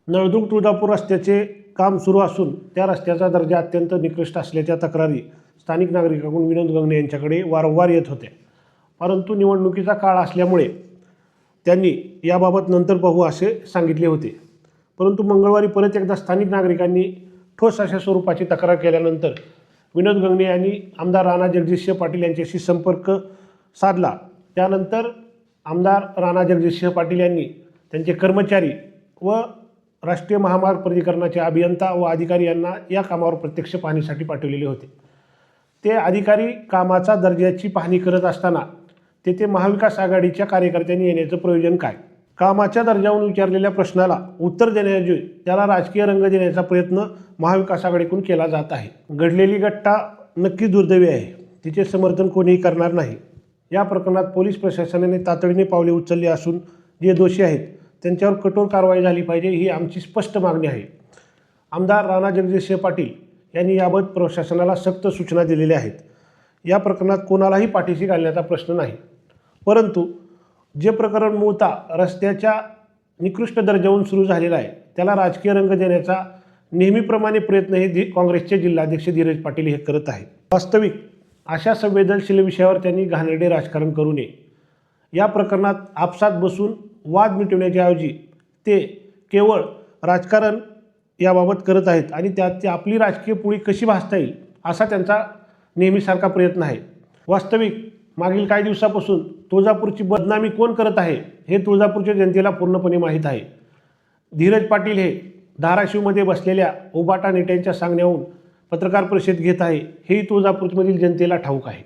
नळदुर्ग तुळजापूर रस्त्याचे काम सुरू असून त्या रस्त्याचा दर्जा अत्यंत निकृष्ट असल्याच्या तक्रारी स्थानिक नागरिकांकडून विनोद गंगणे यांच्याकडे वारंवार येत होत्या. परंतु निवडणुकीचा काळ असल्यामुळे त्यांनी याबाबत नंतर पाहू असे सांगितले होते. परंतु मंगळवारी परत एकदा स्थानिक नागरिकांनी ठोस अशा स्वरूपाची तक्रार केल्यानंतर विनोद गंगणे यांनी आमदार राणा जगजितसिंह पाटील यांच्याशी संपर्क साधला. त्यानंतर आमदार राणा जगजितसिंह पाटील यांनी त्यांचे कर्मचारी व राष्ट्रीय महामार्ग प्राधिकरणाचे अभियंता व अधिकारी यांना या कामावर प्रत्यक्ष पाहणीसाठी पाठवलेले होते. ते अधिकारी कामाचा दर्जाची पाहणी करत असताना तेथे महाविकास आघाडीच्या कार्यकर्त्यांनी येण्याचं प्रयोजन काय? कामाच्या दर्जावरून विचारलेल्या प्रश्नाला उत्तर देण्याऐवजी त्याला राजकीय रंग देण्याचा प्रयत्न महाविकास आघाडीकडून केला जात आहे. घडलेली घटना नक्की दुर्दैवी आहे. तिचे समर्थन कोणीही करणार नाही. या प्रकरणात पोलीस प्रशासनाने तातडीने पावले उचलली असून जे दोषी आहेत त्यांच्यावर कठोर कारवाई झाली पाहिजे ही आमची स्पष्ट मागणी आहे. आमदार राणा जगजितसिंह पाटील यांनी याबाबत प्रशासनाला सक्त सूचना दिलेल्या आहेत. या प्रकरणात कोणालाही पाठीशी घालण्याचा प्रश्न नाही. परंतु जे प्रकरण मूळतः रस्त्याच्या निकृष्ट दर्जावरून सुरू झालेलं आहे त्याला राजकीय रंग देण्याचा नेहमीप्रमाणे प्रयत्न हे काँग्रेसचे जिल्हाध्यक्ष धीरज पाटील हे करत आहेत. वास्तविक अशा संवेदनशील विषयावर त्यांनी घाणेरडे राजकारण करू नये. या प्रकरणात आपसात बसून वाद मिटवण्याच्या ऐवजी ते केवळ राजकारण याबाबत करत आहेत आणि त्यात आपली राजकीय पोळी कशी भासता येईल असा त्यांचा नेहमीसारखा प्रयत्न आहे. वास्तविक मागील काही दिवसापासून तुळजापूरची बदनामी कोण करत आहे हे तुळजापूरच्या जनतेला पूर्णपणे माहीत आहे. धीरज पाटील हे धाराशिवमध्ये बसलेल्या उबाटा नेत्यांच्या सांगण्याहून पत्रकार परिषद घेत आहे हेही तुळजापूरमधील जनतेला ठाऊक आहे.